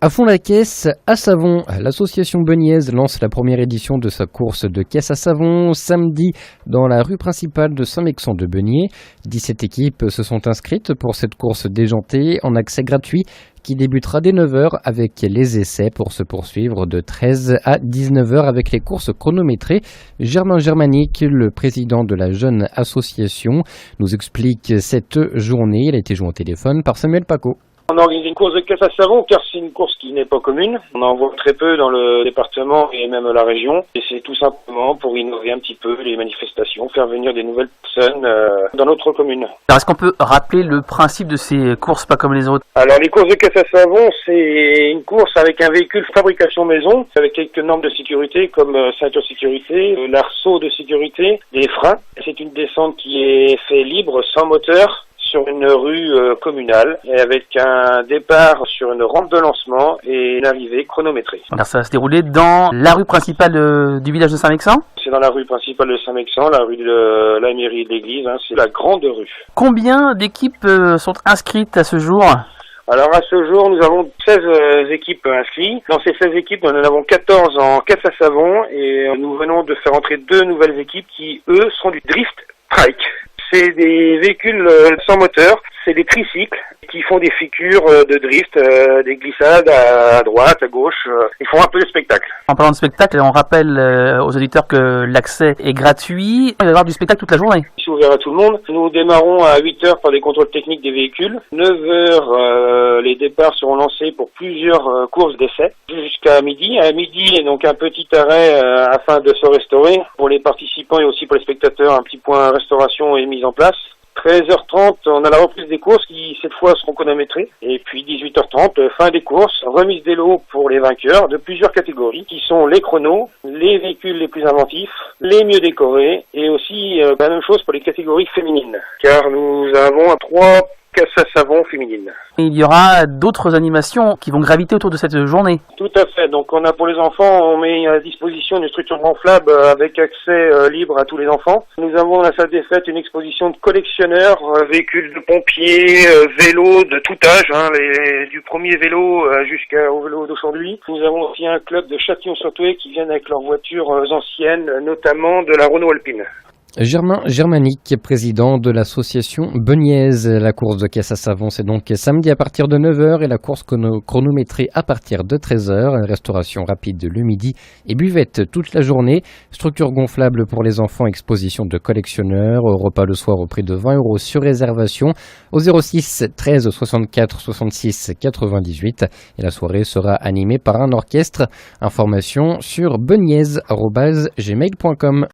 À fond la caisse à savon, l'association Beniez lance la première édition de sa course de caisse à savon samedi dans la rue principale de Saint-Mexan de Beniez. 17 équipes se sont inscrites pour cette course déjantée en accès gratuit qui débutera dès 9h avec les essais pour se poursuivre de 13 à 19h avec les courses chronométrées. Germain Germanique, le président de la jeune association, nous explique cette journée. Il a été joint au téléphone par Samuel Paco. On a organisé une course de caisse à savon car c'est une course qui n'est pas commune. On en voit très peu dans le département et même la région. Et c'est tout simplement pour innover un petit peu les manifestations, faire venir des nouvelles personnes dans notre commune. Alors est-ce qu'on peut rappeler le principe de ces courses pas comme les autres? Alors les courses de caisse à savon, c'est une course avec un véhicule fabrication maison, avec quelques normes de sécurité comme ceinture sécurité, l'arceau de sécurité, des freins. C'est une descente qui est faite libre, sans moteur, sur une rue communale et avec un départ sur une rampe de lancement et une arrivée chronométrée. Alors ça va se dérouler dans la rue principale du village de Saint-Mexan? C'est dans la rue principale de Saint-Mexan, la rue de la mairie et de l'église, c'est la grande rue. Combien d'équipes sont inscrites à ce jour? Alors à ce jour, nous avons 16 équipes inscrites. Dans ces 16 équipes, nous en avons 14 en caisse à savon et nous venons de faire entrer 2 nouvelles équipes qui, eux, sont du drift trike. C'est des véhicules sans moteur, c'est des tricycles qui font des figures de drift, des glissades à droite, à gauche. Ils font un peu de spectacle. En parlant de spectacle, on rappelle aux auditeurs que l'accès est gratuit. Il va y avoir du spectacle toute la journée. C'est ouvert à tout le monde. Nous démarrons à 8h par des contrôles techniques des véhicules. 9h, les départs seront lancés pour plusieurs courses d'essai jusqu'à midi. À midi, donc un petit arrêt afin de se restaurer. Pour les participants et aussi pour les spectateurs, un petit point restauration est mis en place. 13h30, on a la reprise des courses qui, cette fois, seront chronométrées. Et puis 18h30, fin des courses, remise des lots pour les vainqueurs de plusieurs catégories qui sont les chronos, les véhicules les plus inventifs, les mieux décorés et aussi la même chose pour les catégories féminines. Car nous avons 3 caisses à savon féminines. Il y aura d'autres animations qui vont graviter autour de cette journée. Tout à fait. Donc on a pour les enfants, on met à disposition une structure gonflable avec accès libre à tous les enfants. Nous avons à la salle des fêtes une exposition de collectionneurs, véhicules de pompiers, vélos de tout âge, du premier vélo jusqu'au vélo d'aujourd'hui. Nous avons aussi un club de Châtillon-sur-Thouet qui viennent avec leurs voitures anciennes, notamment de la Renault Alpine. Germain Germanique, président de l'association Beniez. La course de caisse à savon, c'est donc samedi à partir de 9h et la course chronométrée à partir de 13h. Restauration rapide le midi et buvette toute la journée. Structure gonflable pour les enfants, exposition de collectionneurs. Repas le soir au prix de 20 € sur réservation au 06 13 64 66 98. Et la soirée sera animée par un orchestre. Information sur beniez@gmail.com.